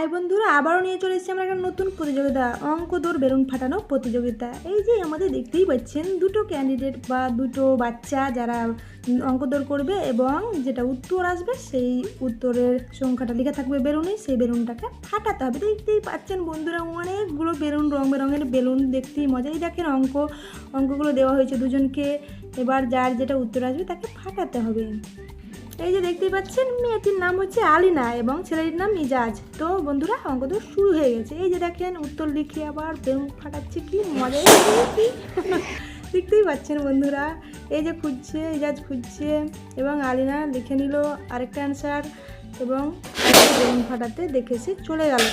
High বন্ধুরা, আবারও নিয়ে চলে এসেছি আমরা একটা নতুন প্রতিযোগিতা, অঙ্ক দৌড় বেলুন ফাটানো প্রতিযোগিতা। এই যে আমাদের দেখতেই পাচ্ছেন দুটো ক্যান্ডিডেট বা দুটো বাচ্চা যারা অঙ্ক দৌড় করবে এবং যেটা উত্তর আসবে সেই উত্তরের সংখ্যাটা লেখা থাকবে বেলুনে, সেই বেলুনটাকে ফাটাতে হবে। দেখতেই পাচ্ছেন বন্ধুরা অনেকগুলো বেলুন, রং বেরঙের বেলুন, দেখতেই মজাই। দেখেন অঙ্কগুলো দেওয়া হয়েছে দুজনকে, এবার যার যেটা উত্তর আসবে তাকে ফাটাতে হবে। এই যে দেখতেই পাচ্ছেন মেয়েটির নাম হচ্ছে আলিনা এবং ছেলেটির নাম ইজাজ। তো বন্ধুরা অঙ্ক তো শুরু হয়ে গেছে। এই যে দেখেন উত্তর লিখে আবার বেলুন ফাটাচ্ছে, কি মজাই দেখতেই পাচ্ছেন বন্ধুরা। এই যে খুঁজছে, ইজাজ খুঁজছে এবং আলিনা লিখে নিল আরেকটা অ্যান্সার এবং বেলুন ফাটাতে দেখেছে চলে গেল।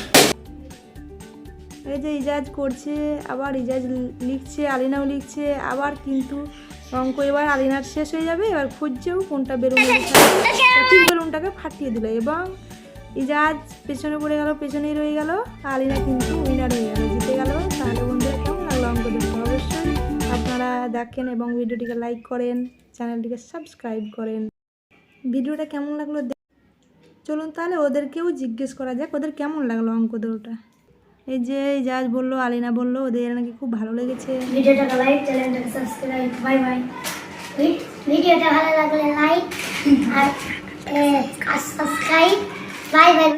এই যে ইজাজ করছে, আবার ইজাজ লিখছে, আলিনাও লিখছে, আবার কিন্তু অঙ্ক এবার আলিনার শেষ হয়ে যাবে। এবার খুঁজছেও কোনটা বেলুন, ঠিক বেলুনটাকে ফাটিয়ে দিল এবং ইজাজ পেছনে পড়ে গেল, পেছনেই রয়ে গেল। আলিনা কিন্তু উইনার হয়ে গেল, জিতে গেল। তাহলে বন্ধুরা কেমন লাগলো অঙ্ক দেখতে অবশ্যই আপনারা দেখেন এবং ভিডিওটিকে লাইক করেন, চ্যানেলটিকে সাবস্ক্রাইব করেন। ভিডিওটা কেমন লাগলো চলুন তাহলে ওদেরকেও জিজ্ঞেস করা যাক ওদের কেমন লাগলো অঙ্ক দৌড়টা। এই যে ইজাজ বললো, আলিনা বললো ওদের নাকি খুব ভালো লেগেছে। ভিডিওটা লাইক, চ্যানেলটাকে সাবস্ক্রাইব। Bye bye. ভিডিওটা ভালো লাগলে লাইক আর সাবস্ক্রাইব। Bye bye.